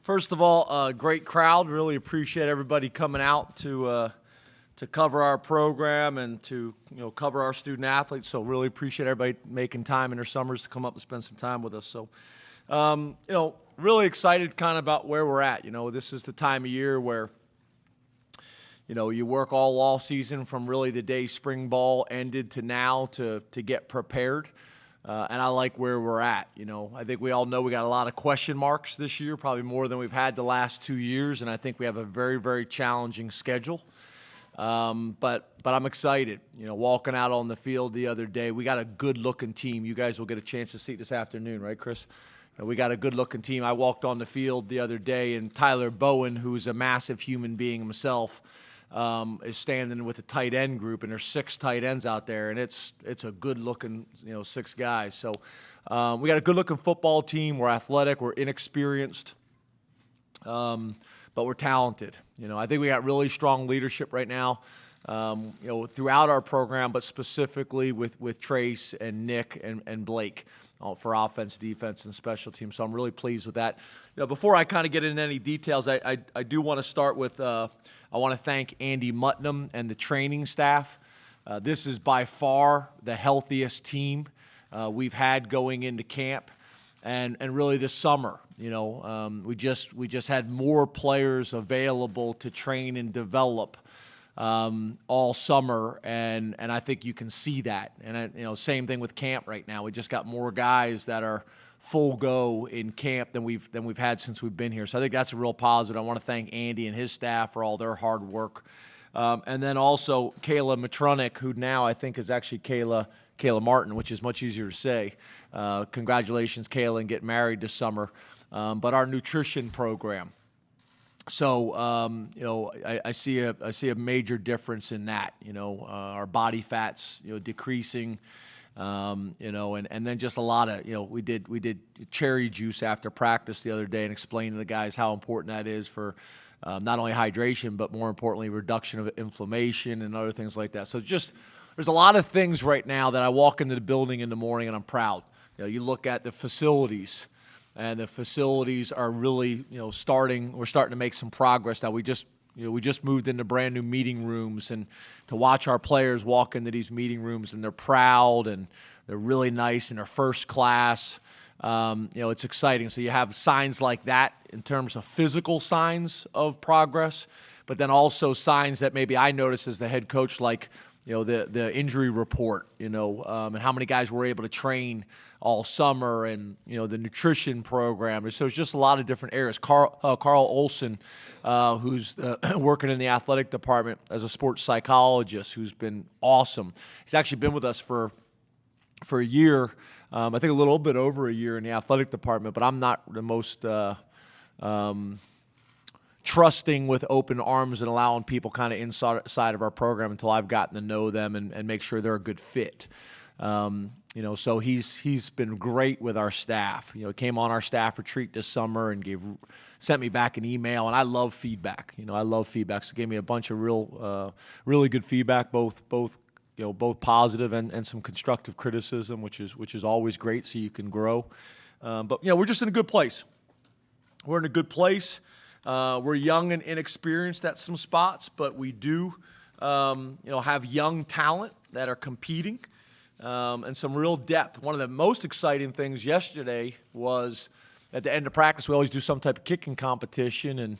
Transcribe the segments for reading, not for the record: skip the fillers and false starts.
First of all, great crowd. Really appreciate everybody coming out to cover our program and to cover our student athletes. So really appreciate everybody making time in their summers to come up and spend some time with us. So really excited kind of about where we're at. This is the time of year where you work all off season from really the day spring ball ended to now to get prepared. And I like where we're at. I think we all know we got a lot of question marks this year, probably more than we've had the last 2 years. And I think we have a very, very challenging schedule. But I'm excited. Walking out on the field the other day, we got a good-looking team. You guys will get a chance to see it this afternoon, right, Chris? We got a good-looking team. I walked on the field the other day, and Tyler Bowen, who's a massive human being himself, is standing with the tight end group, and there's 6 tight ends out there, and it's a good-looking 6 guys. So we got a good-looking football team. We're athletic. We're inexperienced, but we're talented. I think we got really strong leadership right now, throughout our program, but specifically with Trace and Nick and Blake for offense, defense, and special teams. So I'm really pleased with that. Before I kind of get into any details, I do want to start with I want to thank Andy Mutnam and the training staff. This is by far the healthiest team we've had going into camp, and really this summer. We just had more players available to train and develop all summer, and I think you can see that. And same thing with camp right now. We just got more guys that are full go in camp than we've had since we've been here. So I think that's a real positive. I want to thank Andy and his staff for all their hard work. And then also Kayla Matronik, who now I think is actually Kayla Martin, which is much easier to say. Congratulations, Kayla, and get married this summer. But our nutrition program. So, I see a major difference in that. Our body fats, decreasing. And then just a lot of, we did cherry juice after practice the other day and explained to the guys how important that is for not only hydration, but more importantly, reduction of inflammation and other things like that. So there's a lot of things right now that I walk into the building in the morning and I'm proud. You look at the facilities, and the facilities are really, we're starting to make some progress now. We just moved into brand new meeting rooms, and to watch our players walk into these meeting rooms, and they're proud and they're really nice and they're first class. It's exciting. So you have signs like that in terms of physical signs of progress, but then also signs that maybe I notice as the head coach, like the injury report, and how many guys were able to train all summer, and the nutrition program. So it's just a lot of different areas. Carl Olson, who's working in the athletic department as a sports psychologist, who's been awesome. He's actually been with us for a year, I think a little bit over a year in the athletic department, but I'm not the most trusting with open arms and allowing people kind of inside of our program until I've gotten to know them and make sure they're a good fit. So he's been great with our staff. Came on our staff retreat this summer and sent me back an email, and I love feedback. I love feedback. So gave me a bunch of really good feedback, both positive and some constructive criticism, which is always great, so you can grow. But we're just in a good place. We're in a good place. We're young and inexperienced at some spots, but we do, have young talent that are competing, and some real depth. One of the most exciting things yesterday was at the end of practice, we always do some type of kicking competition,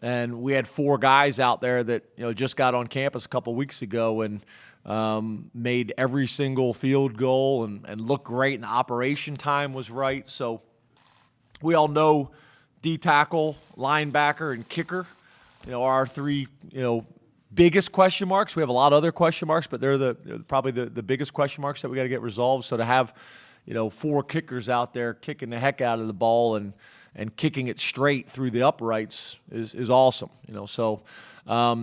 and we had 4 guys out there that just got on campus a couple weeks ago and made every single field goal and looked great, and the operation time was right. So we all know D-tackle, linebacker, and kicker, are our 3, biggest question marks. We have a lot of other question marks, but they're probably the biggest question marks that we got to get resolved. So to have, 4 kickers out there kicking the heck out of the ball and kicking it straight through the uprights is awesome. So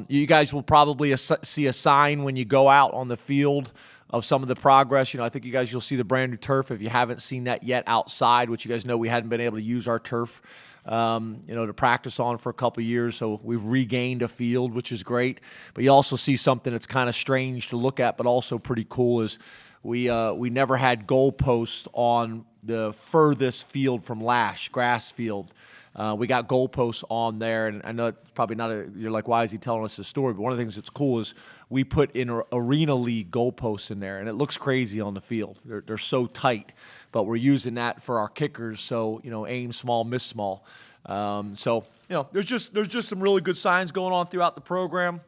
you guys will probably see a sign when you go out on the field of some of the progress. I think you'll see the brand new turf if you haven't seen that yet outside, which you guys know we hadn't been able to use our turf to practice on for a couple of years. So we've regained a field, which is great. But you also see something that's kind of strange to look at, but also pretty cool is we never had goalposts on the furthest field from Lash, grass field. We got goalposts on there, and I know it's probably not you're like, why is he telling us this story? But one of the things that's cool is we put in Arena League goalposts in there, and it looks crazy on the field. They're so tight, but we're using that for our kickers, so, aim small, miss small. There's just some really good signs going on throughout the program.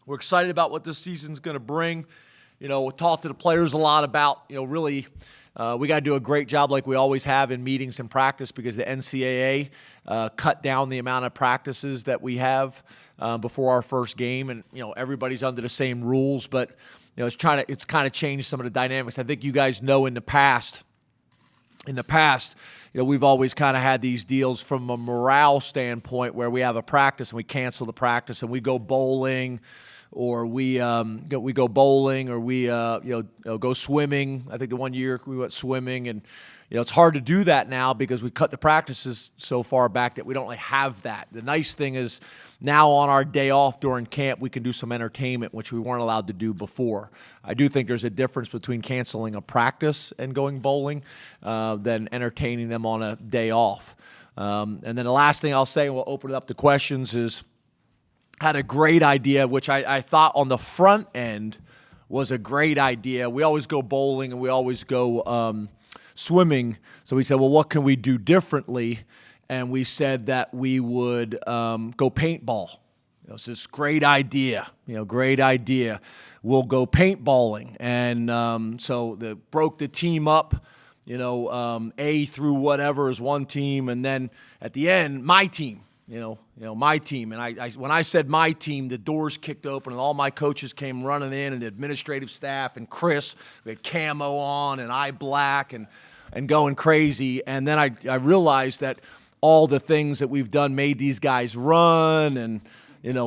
We're excited about what this season's going to bring. We talked to the players a lot about, really we got to do a great job like we always have in meetings and practice, because the NCAA cut down the amount of practices that we have before our first game, and everybody's under the same rules, but it's kind of changed some of the dynamics. I think you guys know in the past, we've always kind of had these deals from a morale standpoint where we have a practice and we cancel the practice and we go bowling, or we go bowling, or we go swimming. I think the one year we went swimming, and it's hard to do that now because we cut the practices so far back that we don't really have that. The nice thing is now on our day off during camp, we can do some entertainment, which we weren't allowed to do before. I do think there's a difference between canceling a practice and going bowling than entertaining them on a day off. And then the last thing I'll say, and we'll open it up to questions, is had a great idea, which I thought on the front end was a great idea. We always go bowling and we always go swimming. So we said, well, what can we do differently? And we said that we would go paintball. So it's a great idea, great idea. We'll go paintballing. And so broke the team up, A through whatever is one team. And then at the end, my team. My team. And I when I said my team, the doors kicked open and all my coaches came running in, and the administrative staff, and Chris, we had camo on and eye black and going crazy. And then I realized that all the things that we've done made these guys run and,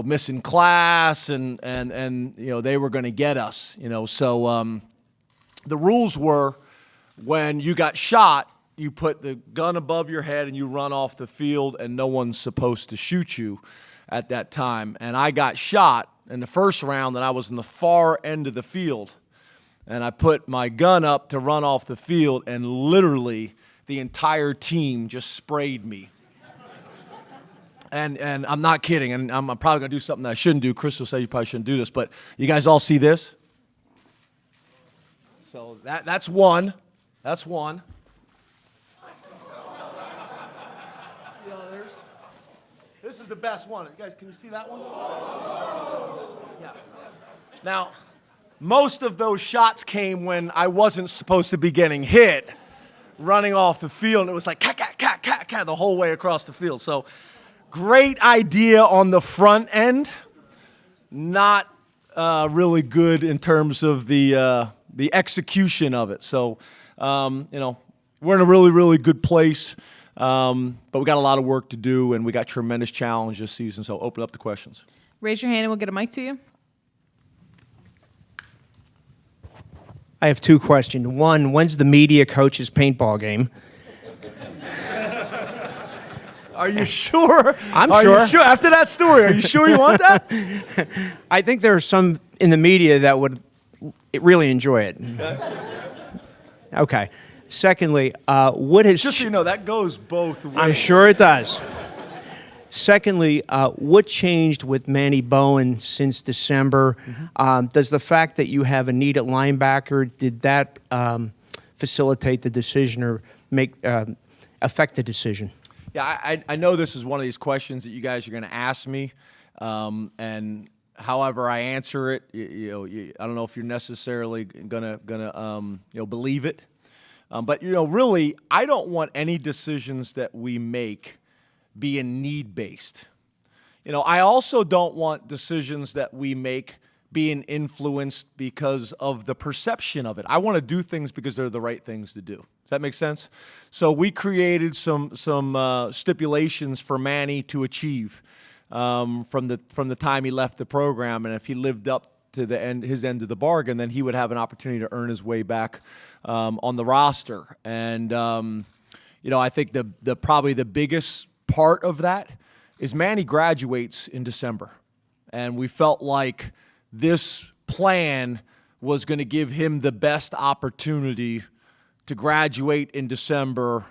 missing class and they were going to get us, So the rules were, when you got shot, you put the gun above your head and you run off the field, and no one's supposed to shoot you at that time. And I got shot in the first round, and I was in the far end of the field. And I put my gun up to run off the field, and literally the entire team just sprayed me. And I'm not kidding, and I'm probably going to do something that I shouldn't do. Chris will say you probably shouldn't do this, but you guys all see this? So that's one. That's one. This is the best one. You guys, can you see that one? Yeah. Now, most of those shots came when I wasn't supposed to be getting hit, running off the field, and it was like cat the whole way across the field. So, great idea on the front end, not really good in terms of the execution of it. So, we're in a really, really good place. But we got a lot of work to do, and we got tremendous challenge this season, so open up the questions. Raise your hand and we'll get a mic to you. I have two questions. One, when's the media coach's paintball game? Are you sure? I'm sure. sure. Are you sure? After that story, are you sure you want that? I think there are some in the media that would really enjoy it. Okay. Secondly, what has... Just so you know, that goes both ways. I'm sure it does. Secondly, what changed with Manny Bowen since December? Mm-hmm. Does the fact that you have a need at linebacker, did that facilitate the decision or affect the decision? Yeah, I know this is one of these questions that you guys are going to ask me, and however I answer it, I don't know if you're necessarily gonna believe it. But, really, I don't want any decisions that we make being need-based. I also don't want decisions that we make being influenced because of the perception of it. I want to do things because they're the right things to do. Does that make sense? So we created some stipulations for Manny to achieve from the time he left the program, and if he lived up to his end of the bargain, then he would have an opportunity to earn his way back on the roster. And I think probably the biggest part of that is Manny graduates in December, and we felt like this plan was going to give him the best opportunity to graduate in December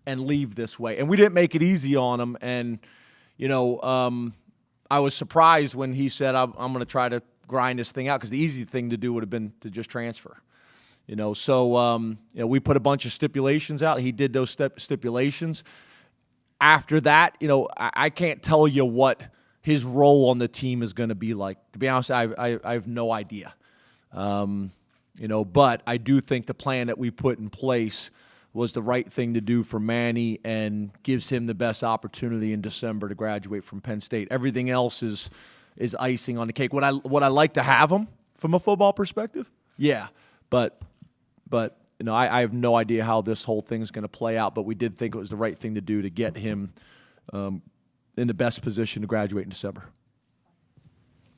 and leave this way. And we didn't make it easy on him. And, I was surprised when he said, I'm going to try to grind this thing out, because the easy thing to do would have been to just transfer. So we put a bunch of stipulations out. He did those stipulations. After that, I can't tell you what his role on the team is going to be like. To be honest, I have no idea. But I do think the plan that we put in place was the right thing to do for Manny and gives him the best opportunity in December to graduate from Penn State. Everything else is icing on the cake. Would I like to have him from a football perspective? Yeah, but I have no idea how this whole thing's going to play out. But we did think it was the right thing to do to get him in the best position to graduate in December.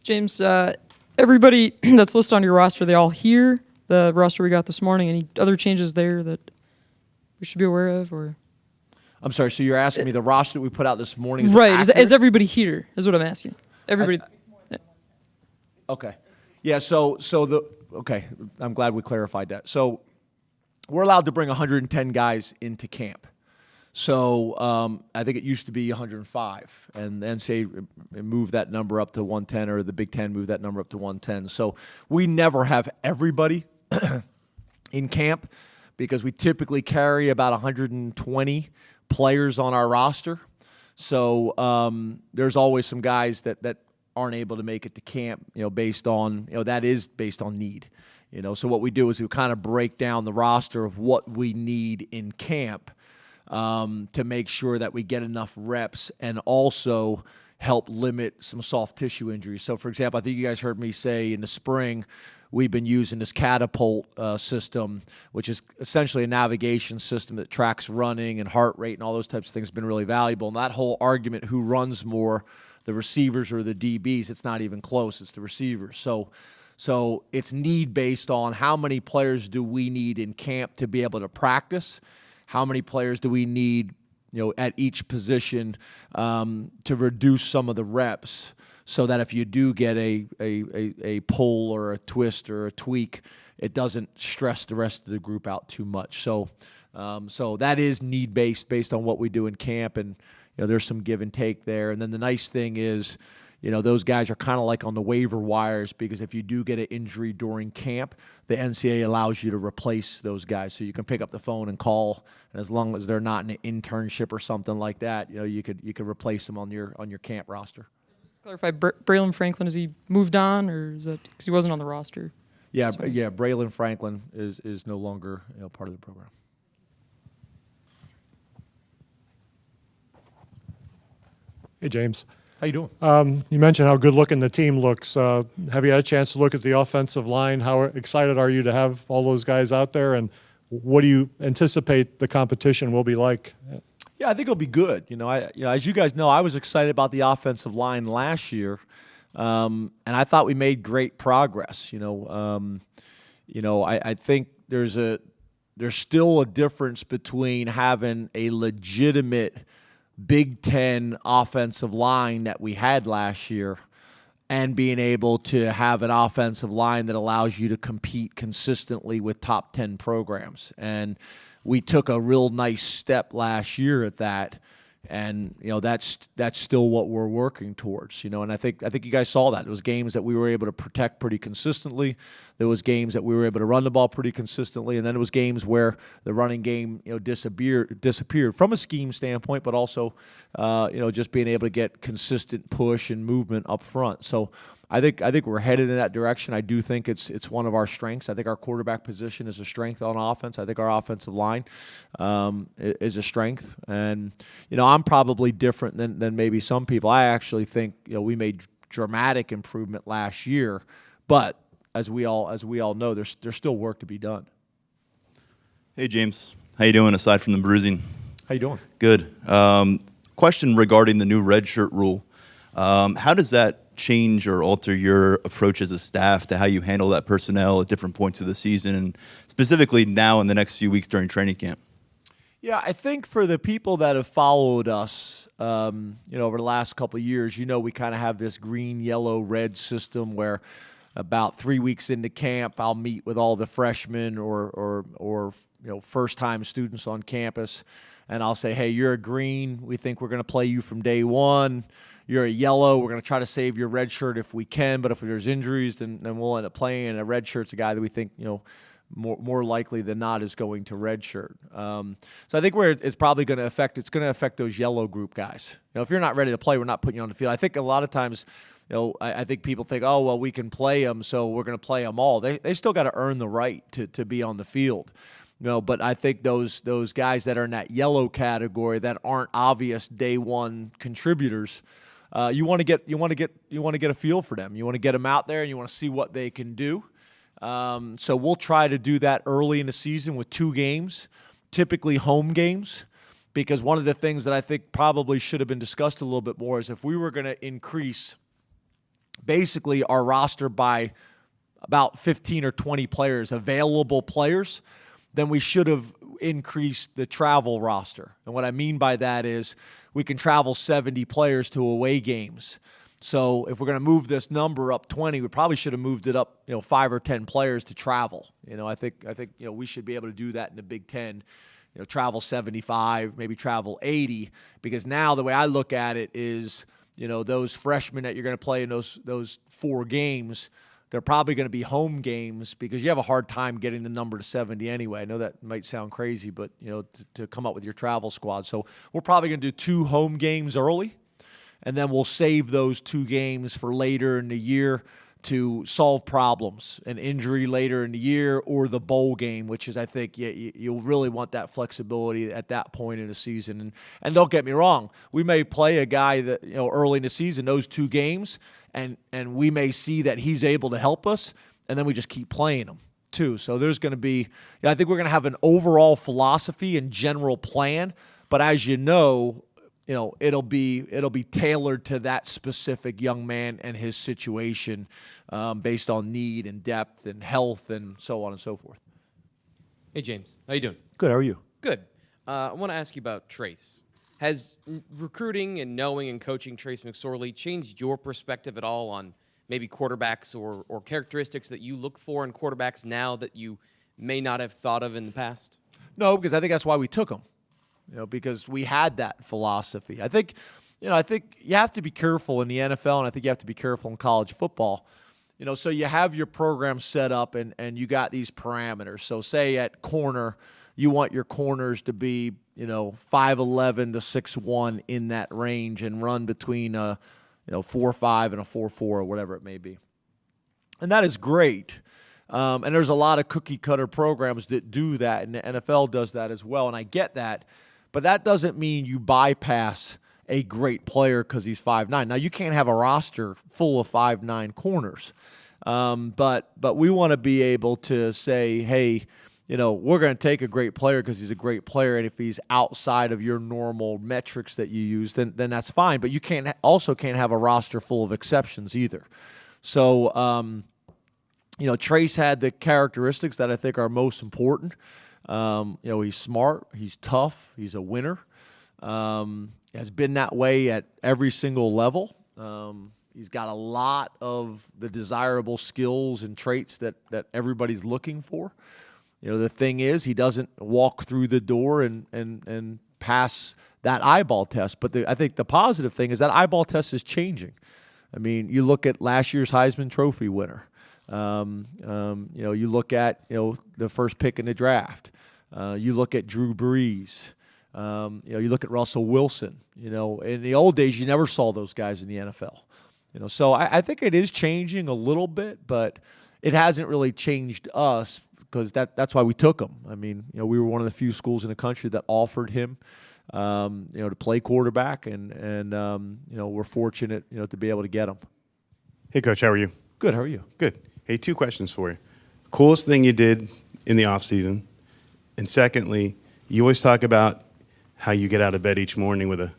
James, everybody that's listed on your roster, they all hear the roster we got this morning. Any other changes there that we should be aware of? Or I'm sorry, so you're asking me the roster that we put out this morning is right? accurate? Is everybody here? Is what I'm asking. Everybody. Okay. Yeah, okay, I'm glad we clarified that. So we're allowed to bring 110 guys into camp. So I think it used to be 105, and the NCAA moved that number up to 110, or the Big Ten moved that number up to 110. So we never have everybody in camp, because we typically carry about 120 players on our roster. So there's always some guys that aren't able to make it to camp, based on, that is based on need. So what we do is we kind of break down the roster of what we need in camp to make sure that we get enough reps and also help limit some soft tissue injuries. So, for example, I think you guys heard me say in the spring, we've been using this catapult system, which is essentially a navigation system that tracks running and heart rate and all those types of things. Has been really valuable. And that whole argument, who runs more, the receivers or the DBs, it's not even close. It's the receivers. So it's need based on how many players do we need in camp to be able to practice, how many players do we need, at each position to reduce some of the reps, so that if you do get a pull or a twist or a tweak, it doesn't stress the rest of the group out too much. So that is need based on what we do in camp, and there's some give and take there. And then the nice thing is, those guys are kind of like on the waiver wires, because if you do get an injury during camp, the NCAA allows you to replace those guys. So you can pick up the phone and call, and as long as they're not in an internship or something like that, you could replace them on your camp roster. Clarify, Braylon Franklin, has he moved on, or is that because he wasn't on the roster? Yeah, Braylon Franklin is no longer part of the program. Hey, James. How you doing? You mentioned how good looking the team looks. Have you had a chance to look at the offensive line? How excited are you to have all those guys out there, and what do you anticipate the competition will be like? Yeah, I think it'll be good. As you guys know, I was excited about the offensive line last year, and I thought we made great progress. I think there's still a difference between having a legitimate Big Ten offensive line that we had last year and being able to have an offensive line that allows you to compete consistently with top 10 programs. And we took a real nice step last year at that, and that's still what we're working towards. And I think you guys saw that. It was games that we were able to protect pretty consistently. There was games that we were able to run the ball pretty consistently, and then it was games where the running game disappeared from a scheme standpoint, but also just being able to get consistent push and movement up front. So I think we're headed in that direction. I do think it's one of our strengths. I think our quarterback position is a strength on offense. I think our offensive line is a strength. And I'm probably different than maybe some people. I actually think we made dramatic improvement last year, but as we all know, there's still work to be done. Hey James, how you doing? Aside from the bruising, How you doing? good. Question regarding the new red shirt rule. How does that change or alter your approach as a staff to how you handle that personnel at different points of the season, and specifically now in the next few weeks during training camp? Yeah, I think for the people that have followed us, over the last couple of years, we kind of have this green, yellow, red system where about 3 weeks into camp, I'll meet with all the freshmen or first-time students on campus, and I'll say, hey, you're a green. We think we're going to play you from day one. You're a yellow. We're going to try to save your red shirt if we can, but if there's injuries, then we'll end up playing. And a red shirt's a guy that we think, more likely than not is going to redshirt. So I think where it's probably going to affect, it's going to affect those yellow group guys. If you're not ready to play, we're not putting you on the field. I think a lot of times, I think people think, oh, well, we can play them, so we're going to play them all. They still got to earn the right to be on the field. But I think those guys that are in that yellow category that aren't obvious day one contributors, you want to get a feel for them. You want to get them out there and you want to see what they can do. So we'll try to do that early in the season with 2 games, typically home games, because one of the things that I think probably should have been discussed a little bit more is if we were going to increase basically our roster by about 15 or 20 players, available players, then we should have increased the travel roster. And what I mean by that is we can travel 70 players to away games. So if we're going to move this number up 20, we probably should have moved it up, 5 or 10 players to travel. I think we should be able to do that in the Big Ten. Travel 75, maybe travel 80, because now the way I look at it is, those freshmen that you're going to play in those 4 games, they're probably going to be home games because you have a hard time getting the number to 70 anyway. I know that might sound crazy, but to come up with your travel squad. So we're probably going to do 2 home games early. And then we'll save those 2 games for later in the year to solve problems, an injury later in the year or the bowl game, which is, I think, you'll really want that flexibility at that point in the season. And don't get me wrong, we may play a guy that, early in the season, those 2 games, and we may see that he's able to help us, and then we just keep playing him too. So there's going to be, I think we're going to have an overall philosophy and general plan, but as you know, it'll be tailored to that specific young man and his situation based on need and depth and health and so on and so forth. Hey, James. How you doing? Good. How are you? Good. I want to ask you about Trace. Has recruiting and knowing and coaching Trace McSorley changed your perspective at all on maybe quarterbacks or characteristics that you look for in quarterbacks now that you may not have thought of in the past? No, because I think that's why we took him. Because we had that philosophy. I think you have to be careful in the NFL, and I think you have to be careful in college football. So you have your program set up, and you got these parameters. So say at corner, you want your corners to be, 5'11" to 6'1" in that range and run between 4.5 and a 4.4 or whatever it may be. And that is great. And there's a lot of cookie-cutter programs that do that, and the NFL does that as well, and I get that. But that doesn't mean you bypass a great player because he's 5'9". Now, you can't have a roster full of 5'9" corners. But we want to be able to say, hey, we're going to take a great player because he's a great player, and if he's outside of your normal metrics that you use, then that's fine. But you can't have a roster full of exceptions either. So, Trace had the characteristics that I think are most important. He's smart, he's tough, he's a winner. Has been that way at every single level. He's got a lot of the desirable skills and traits that everybody's looking for. The thing is, he doesn't walk through the door and pass that eyeball test. But I think the positive thing is that eyeball test is changing. I mean, you look at last year's Heisman Trophy winner. You look at the first pick in the draft. You look at Drew Brees. You look at Russell Wilson. In the old days, you never saw those guys in the NFL. So I think it is changing a little bit, but it hasn't really changed us because that's why we took him. I mean, we were one of the few schools in the country that offered him, to play quarterback, and we're fortunate, to be able to get him. Hey, Coach, how are you? Good. How are you? Good. Hey, 2 questions for you. Coolest thing you did in the offseason, and secondly, you always talk about how you get out of bed each morning with a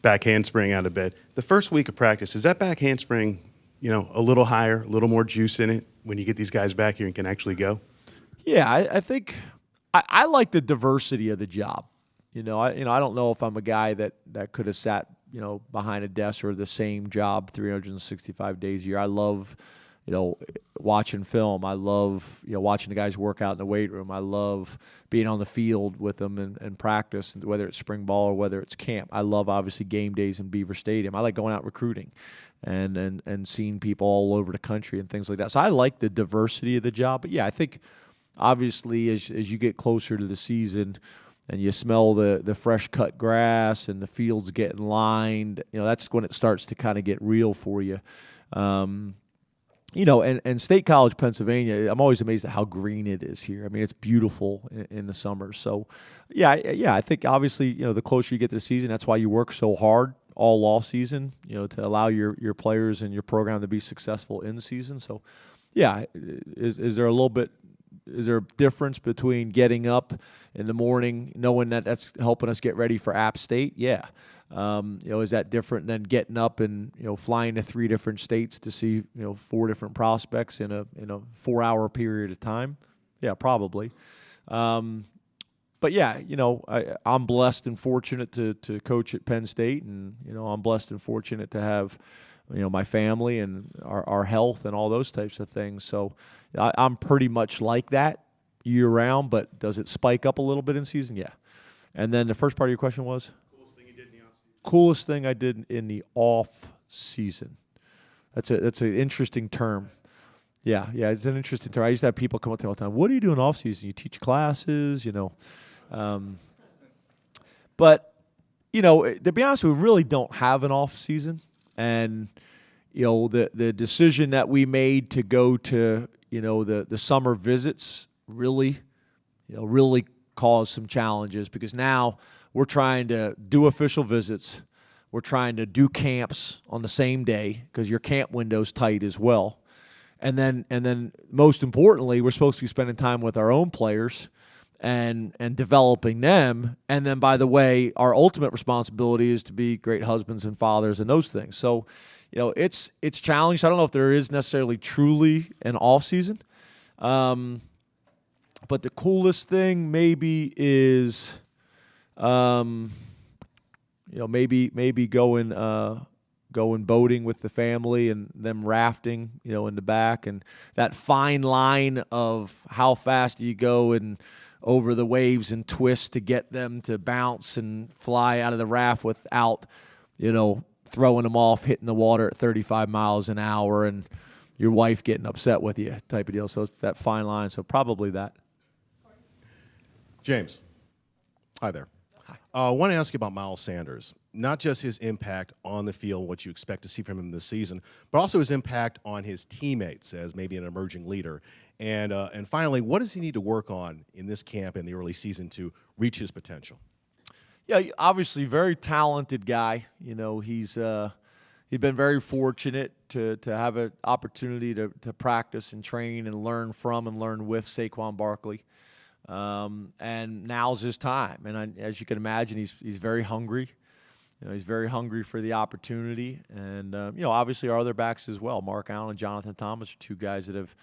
back handspring out of bed. The first week of practice, is that back handspring, a little higher, a little more juice in it when you get these guys back here and can actually go? Yeah, I think I like the diversity of the job. I don't know if I'm a guy that could have sat, behind a desk or the same job 365 days a year. I love, watching film. I love, watching the guys work out in the weight room. I love being on the field with them and practice, whether it's spring ball or whether it's camp. I love, obviously, game days in Beaver Stadium. I like going out recruiting and seeing people all over the country and things like that. So I like the diversity of the job. But, yeah, I think, obviously, as you get closer to the season and you smell the fresh cut grass and the fields getting lined, that's when it starts to kind of get real for you. And State College, Pennsylvania, I'm always amazed at how green it is here. I mean, it's beautiful in the summer. So, yeah, I think obviously, the closer you get to the season, that's why you work so hard all off season, to allow your players and your program to be successful in the season. So, yeah, is there a difference between getting up in the morning, knowing that that's helping us get ready for App State? Yeah. Is that different than getting up and, flying to 3 different states to see, 4 different prospects in a 4-hour period of time? Yeah, probably. But yeah, I'm blessed and fortunate to coach at Penn State, and, I'm blessed and fortunate to have, my family and our health and all those types of things. So I'm pretty much like that year round, but does it spike up a little bit in season? Yeah. And then the first part of your question was? Coolest thing I did in the off season. That's an interesting term. Yeah, it's an interesting term. I used to have people come up to me all the time. What do you do in off season? You teach classes, But to be honest, we really don't have an off season, and the decision that we made to go to the summer visits really caused some challenges, because now we're trying to do official visits. We're trying to do camps on the same day because your camp window's tight as well. And then most importantly, we're supposed to be spending time with our own players and developing them. And then, by the way, our ultimate responsibility is to be great husbands and fathers and those things. So, it's challenging. I don't know if there is necessarily truly an off season. But the coolest thing maybe is maybe going boating with the family and them rafting, in the back, and that fine line of how fast do you go and over the waves and twist to get them to bounce and fly out of the raft without, throwing them off, hitting the water at 35 miles an hour and your wife getting upset with you type of deal. So it's that fine line. So probably that. James, hi there. I want to ask you about Miles Sanders, not just his impact on the field, what you expect to see from him this season, but also his impact on his teammates as maybe an emerging leader. And finally, what does he need to work on in this camp in the early season to reach his potential? Yeah, obviously very talented guy. He's been very fortunate to have an opportunity to practice and train and learn from and learn with Saquon Barkley. And now's his time. And as you can imagine, he's very hungry. He's very hungry for the opportunity. And, obviously our other backs as well. Mark Allen and Jonathan Thomas are 2 guys that have,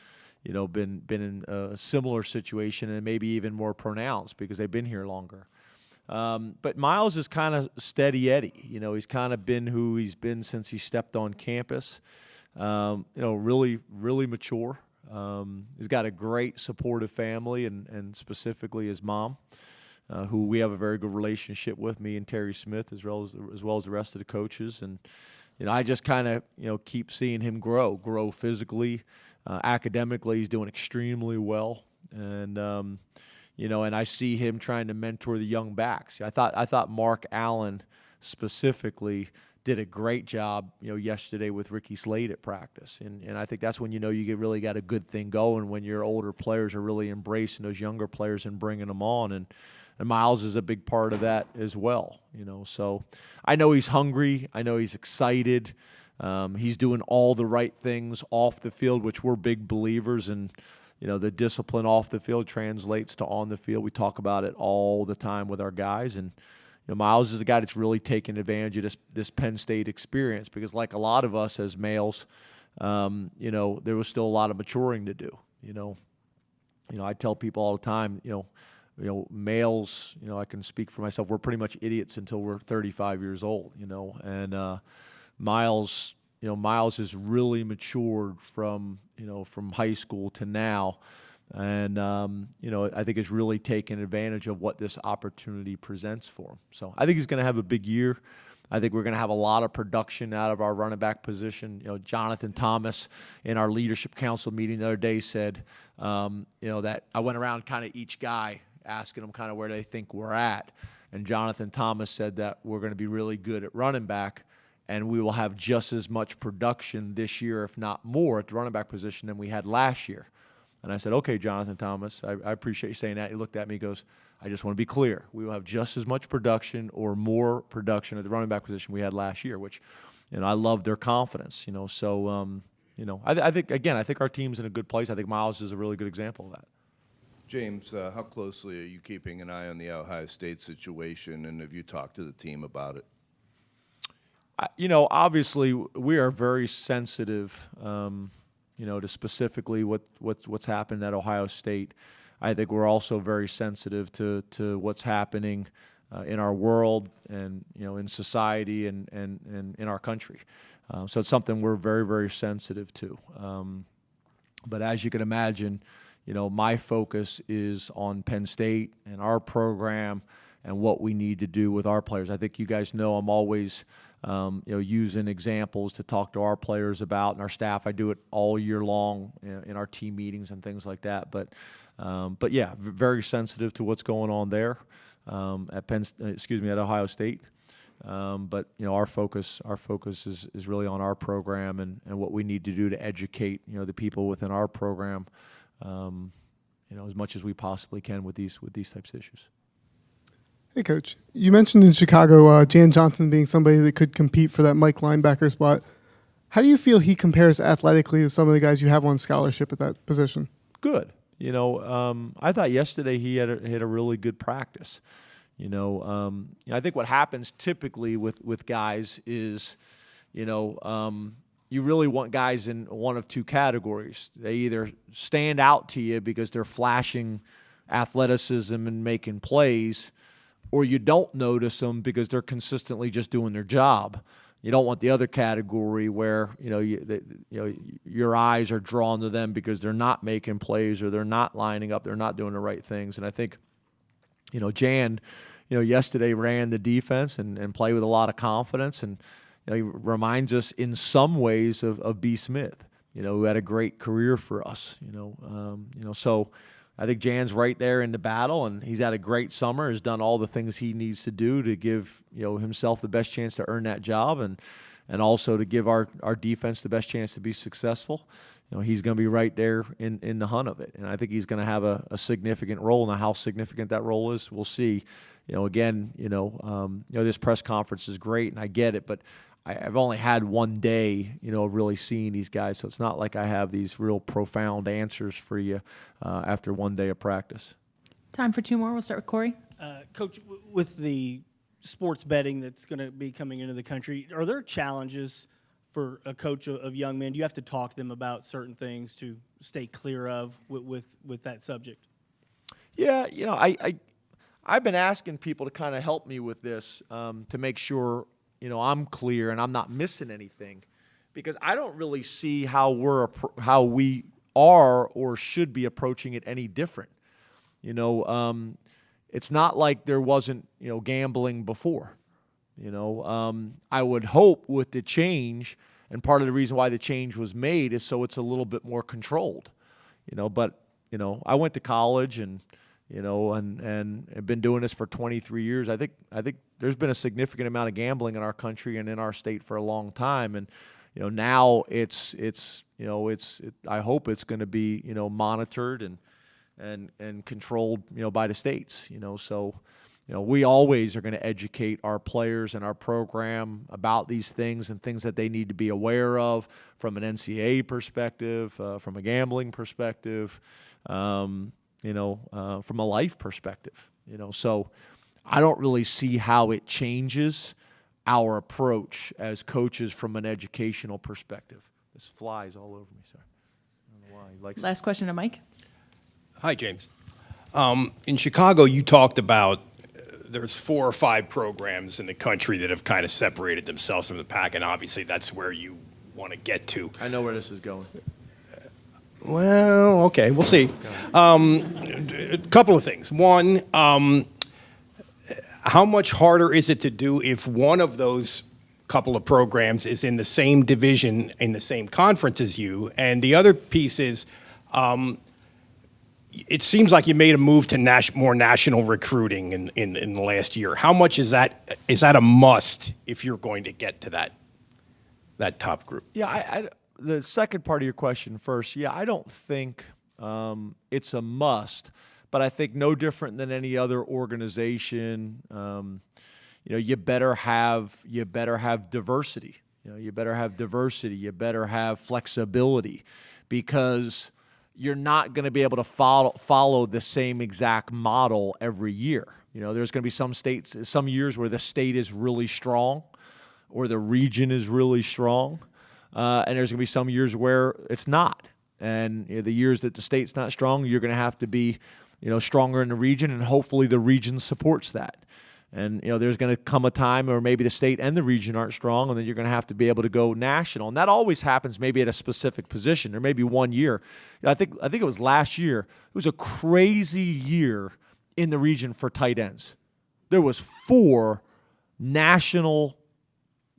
been in a similar situation, and maybe even more pronounced because they've been here longer. But Miles is kind of steady Eddie. He's kind of been who he's been since he stepped on campus. Really, really mature. He's got a great supportive family, and specifically his mom, who we have a very good relationship with, me and Terry Smith, as well as the rest of the coaches. And I just kind of keep seeing him grow physically, academically. He's doing extremely well, and and I see him trying to mentor the young backs. I thought Mark Allen specifically did a great job, yesterday with Ricky Slade at practice. And I think that's when you really got a good thing going, when your older players are really embracing those younger players and bringing them on. And Miles is a big part of that as well, So I know he's hungry. I know he's excited. He's doing all the right things off the field, which we're big believers in. The discipline off the field translates to on the field. We talk about it all the time with our guys. And Miles is a guy that's really taken advantage of this Penn State experience, because like a lot of us as males, there was still a lot of maturing to do. I tell people all the time, males, I can speak for myself, we're pretty much idiots until we're 35 years old, and Miles Miles has really matured from high school to now. And, I think he's really taken advantage of what this opportunity presents for him. So I think he's going to have a big year. I think we're going to have a lot of production out of our running back position. Jonathan Thomas in our leadership council meeting the other day said, that I went around kind of each guy asking them kind of where they think we're at. And Jonathan Thomas said that we're going to be really good at running back, and we will have just as much production this year, if not more, at the running back position than we had last year. And I said, okay, Jonathan Thomas, I appreciate you saying that. He looked at me and goes, I just want to be clear. We will have just as much production or more production at the running back position we had last year, which, I love their confidence, So, I think our team's in a good place. I think Miles is a really good example of that. James, how closely are you keeping an eye on the Ohio State situation, and have you talked to the team about it? Obviously, we are very sensitive, to specifically what's happened at Ohio State. I think we're also very sensitive to what's happening in our world and in society and in our country. So it's something we're very, very sensitive to. But as you can imagine, my focus is on Penn State and our program and what we need to do with our players. I think you guys know I'm always using examples to talk to our players about, and our staff. I do it all year long in our team meetings and things like that. But yeah, very sensitive to what's going on there at Ohio State. But our focus is really on our program and what we need to do to educate the people within our program, as much as we possibly can with these types of issues. Hey, Coach. You mentioned in Chicago Jan Johnson being somebody that could compete for that Mike linebacker spot. How do you feel he compares athletically to some of the guys you have on scholarship at that position? Good. I thought yesterday he had a really good practice. I think what happens typically with guys is, you really want guys in one of two categories. They either stand out to you because they're flashing athleticism and making plays, or you don't notice them because they're consistently just doing their job. You don't want the other category where your eyes are drawn to them because they're not making plays or they're not lining up, they're not doing the right things. And I think, Jan, yesterday ran the defense and played with a lot of confidence, and he reminds us in some ways of B. Smith, who had a great career for us. So I think Jan's right there in the battle, and he's had a great summer, has done all the things he needs to do to give himself the best chance to earn that job and also to give our defense the best chance to be successful. He's going to be right there in the hunt of it, and I think he's going to have a significant role. Now, how significant that role is, we'll see. This press conference is great, and I get it, but I've only had one day, of really seeing these guys, so it's not like I have these real profound answers for you after one day of practice. Time for two more. We'll start with Corey. Coach, with the sports betting that's going to be coming into the country, are there challenges for a coach of young men? Do you have to talk to them about certain things to stay clear of with that subject? Yeah, I've been asking people to kind of help me with this to make sure I'm clear and I'm not missing anything, because I don't really see how we are or should be approaching it any different. It's not like there wasn't gambling before. I would hope with the change, and part of the reason why the change was made is so it's a little bit more controlled. But I went to college and have been doing this for 23 years. I think there's been a significant amount of gambling in our country and in our state for a long time, and now I hope it's going to be monitored and controlled by the states. So we always are going to educate our players and our program about these things and things that they need to be aware of from an NCAA perspective, from a gambling perspective. From a life perspective, So I don't really see how it changes our approach as coaches from an educational perspective. This flies all over me, sorry. I don't know why. He likes Last question to Mike. Hi, James. In Chicago, you talked about there's 4 or 5 programs in the country that have kind of separated themselves from the pack, and obviously that's where you want to get to. I know where this is going. Well, okay, we'll see. A couple of things. One, how much harder is it to do if one of those couple of programs is in the same division, in the same conference as you? And the other piece is, it seems like you made a move to more national recruiting in the last year. How much is that a must if you're going to get to that top group? Yeah, the second part of your question first. Yeah, I don't think it's a must, but I think no different than any other organization. You better have diversity. You better have diversity. You better have flexibility, because you're not going to be able to follow the same exact model every year. There's going to be some years where the state is really strong, or the region is really strong, and there's going to be some years where it's not. And the years that the state's not strong, you're going to have to be, stronger in the region, and hopefully the region supports that. And there's going to come a time where maybe the state and the region aren't strong, and then you're going to have to be able to go national. And that always happens maybe at a specific position. There may be one year. I think it was last year. It was a crazy year in the region for tight ends. There was 4 national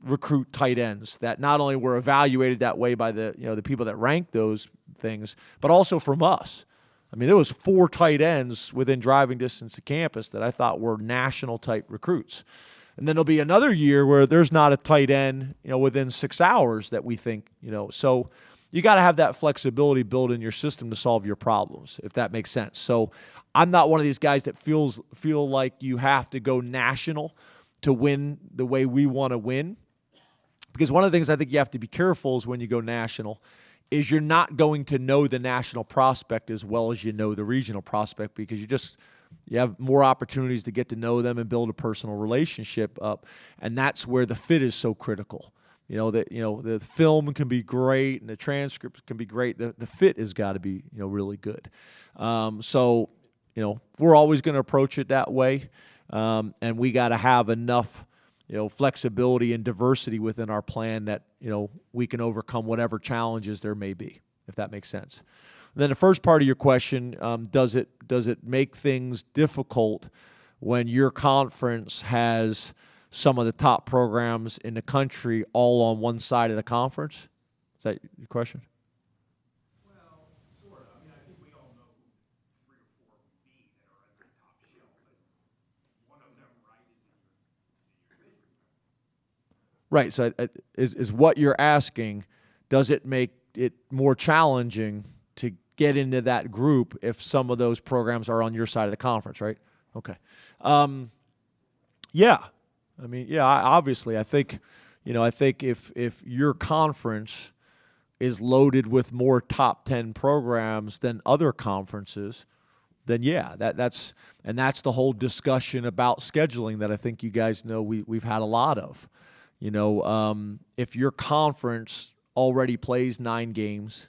recruit tight ends that not only were evaluated that way by the people that rank those things, but also from us. I mean, there was 4 tight ends within driving distance of campus that I thought were national type recruits. And then there'll be another year where there's not a tight end, within 6 hours that we think, So you got to have that flexibility built in your system to solve your problems, if that makes sense. So I'm not one of these guys that feel like you have to go national to win the way we want to win. Because one of the things I think you have to be careful is when you go national is you're not going to know the national prospect as well as you know the regional prospect, because you have more opportunities to get to know them and build a personal relationship up, and that's where the fit is so critical. The film can be great and the transcript can be great. The fit has got to be really good. So we're always going to approach it that way, and we got to have enough flexibility and diversity within our plan that, we can overcome whatever challenges there may be, if that makes sense. And then the first part of your question, does it make things difficult when your conference has some of the top programs in the country all on one side of the conference? Is that your question? Well, sort of. I mean, I think we all know who 3 or 4 would be that are at the top shelf, but one of them, right, is in your division. Right. So is what you're asking, does it make it more challenging to get into that group if some of those programs are on your side of the conference, right? Okay. Yeah. I mean, yeah, obviously, I think if your conference is loaded with more top 10 programs than other conferences, then yeah, that's the whole discussion about scheduling that I think you guys know we've had a lot of. If your conference already plays 9 games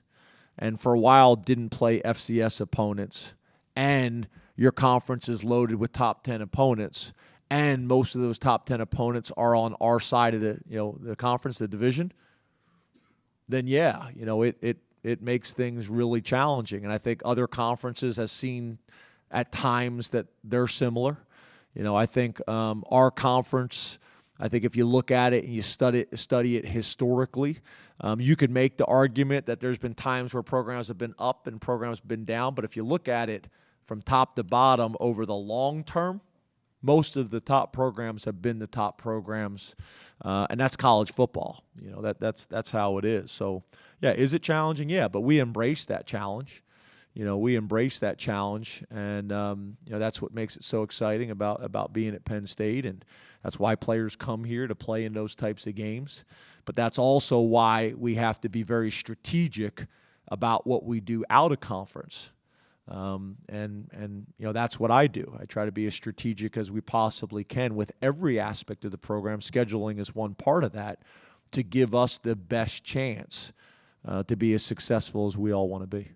and for a while didn't play FCS opponents, and your conference is loaded with top 10 opponents, and most of those top 10 opponents are on our side of the conference, the division, then yeah, it makes things really challenging. And I think other conferences have seen at times that they're similar. I think our conference, I think if you look at it and you study it historically, you could make the argument that there's been times where programs have been up and programs have been down. But if you look at it from top to bottom over the long term, most of the top programs have been the top programs, and that's college football. That's how it is. So, yeah, is it challenging? Yeah, but we embrace that challenge. We embrace that challenge, and that's what makes it so exciting about being at Penn State, and that's why players come here to play in those types of games. But that's also why we have to be very strategic about what we do out of conference. And that's what I do. I try to be as strategic as we possibly can with every aspect of the program. Scheduling is one part of that, to give us the best chance to be as successful as we all want to be.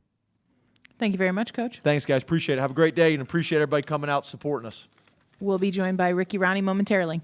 Thank you very much, Coach. Thanks, guys. Appreciate it. Have a great day, and appreciate everybody coming out supporting us. We'll be joined by Ricky Rowney momentarily.